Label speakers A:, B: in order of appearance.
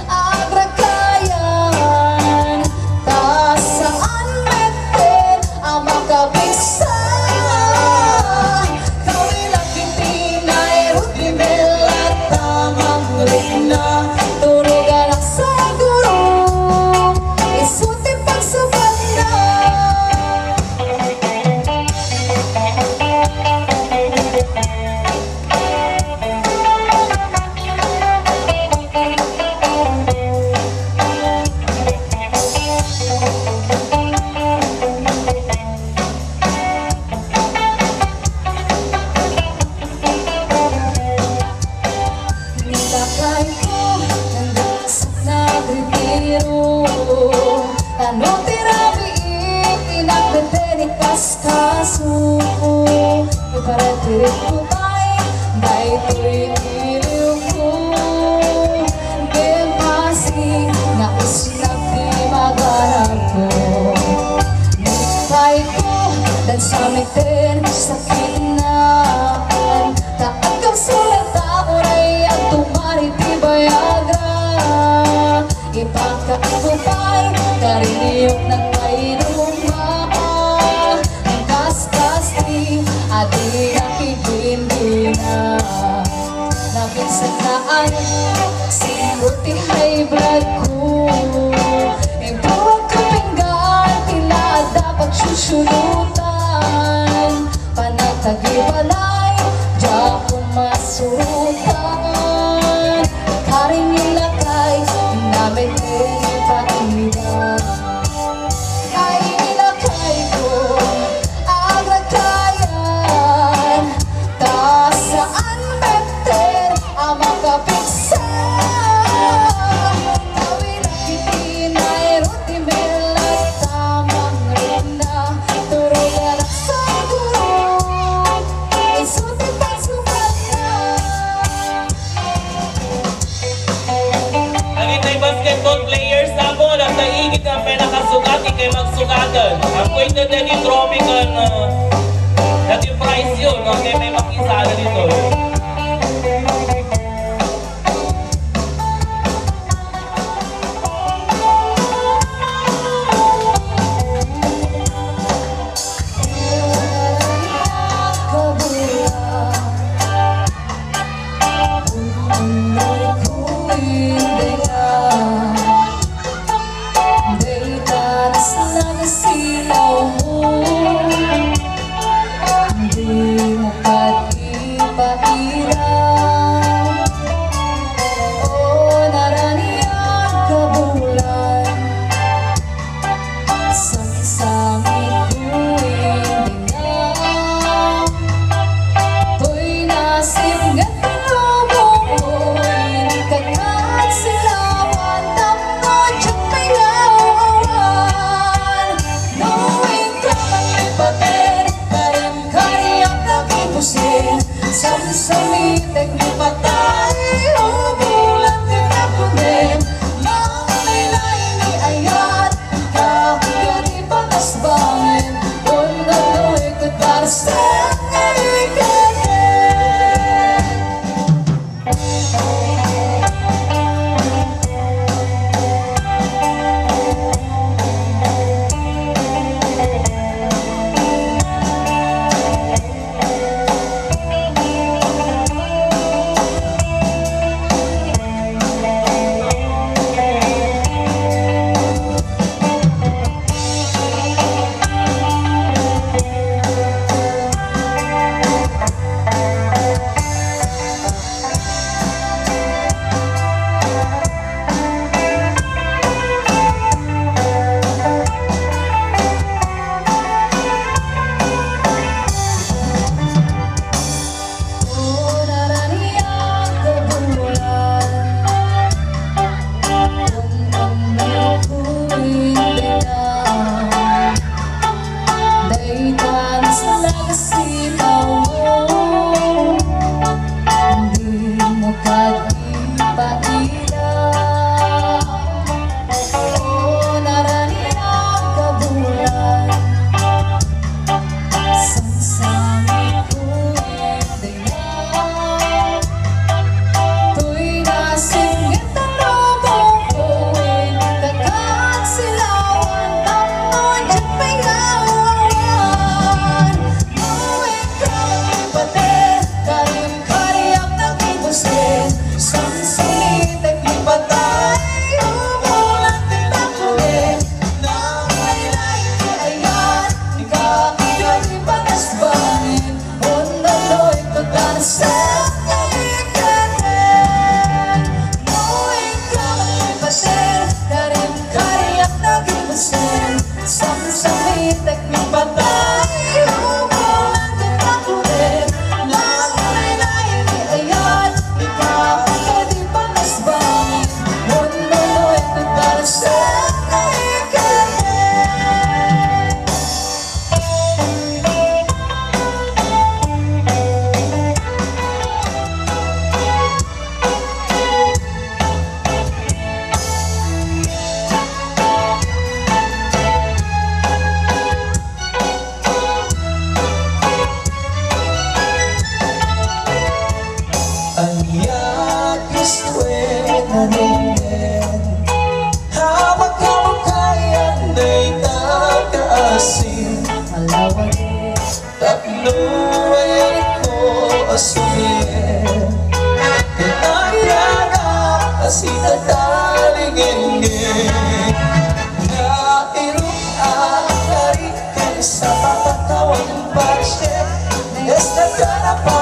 A: agrakayan, ta saan meten ang makapigsa. Kawilang kitinay, ruti melat, tamang rina, turugan ang saguro, isuti pagsubat na. Nilakay ko ng dasok na gritiro, ano tirabi itinagdadeni kaskaso. Iparatirit ko tayo, dahil ito'y iliw ko. Gempasi, nais lang di maganap ko. Nilakay ko, dan sa mitin, sakit na. Taat kang sulata, oray ang tumari di bayagra. Ipagkakupay, kariniyok nagpainuma. Ang kaskas di, adi nakikindi na. Nakinsanaan, sinuti high blood ko. Ang buwag kapinggan, tila dapat susunutan. Panagtagibalay, diya ko masurutan. Karing nilakay, namin din ipatigan. Ay nilakay ko, agrakayan, ta saan meten ang makapigsa. Kawilang kitinay, ruti melat, tamang rina, turugan ang saguro, isuti pagsubat na.
B: Naging may basketball players na mo na taigit ang pinakasugat, ikay magsugatan. Ang kwento na ni trophy kan naging prize yun, no? Kaya may makisala dito.
A: Samitek ni patay, oh bulan din napunin. Manglilay ni ayat, kakagani patas bangin. Unano'y katarsan ay kanin. rin.
C: Hawak mo kaya na'y nakaasin.
A: Malawak din.
C: Tatlo ay ko asuhin. Kinayanak kasi tataligin-gin. Nairong akari kay sa papatawan ng budget. Esta ka na pa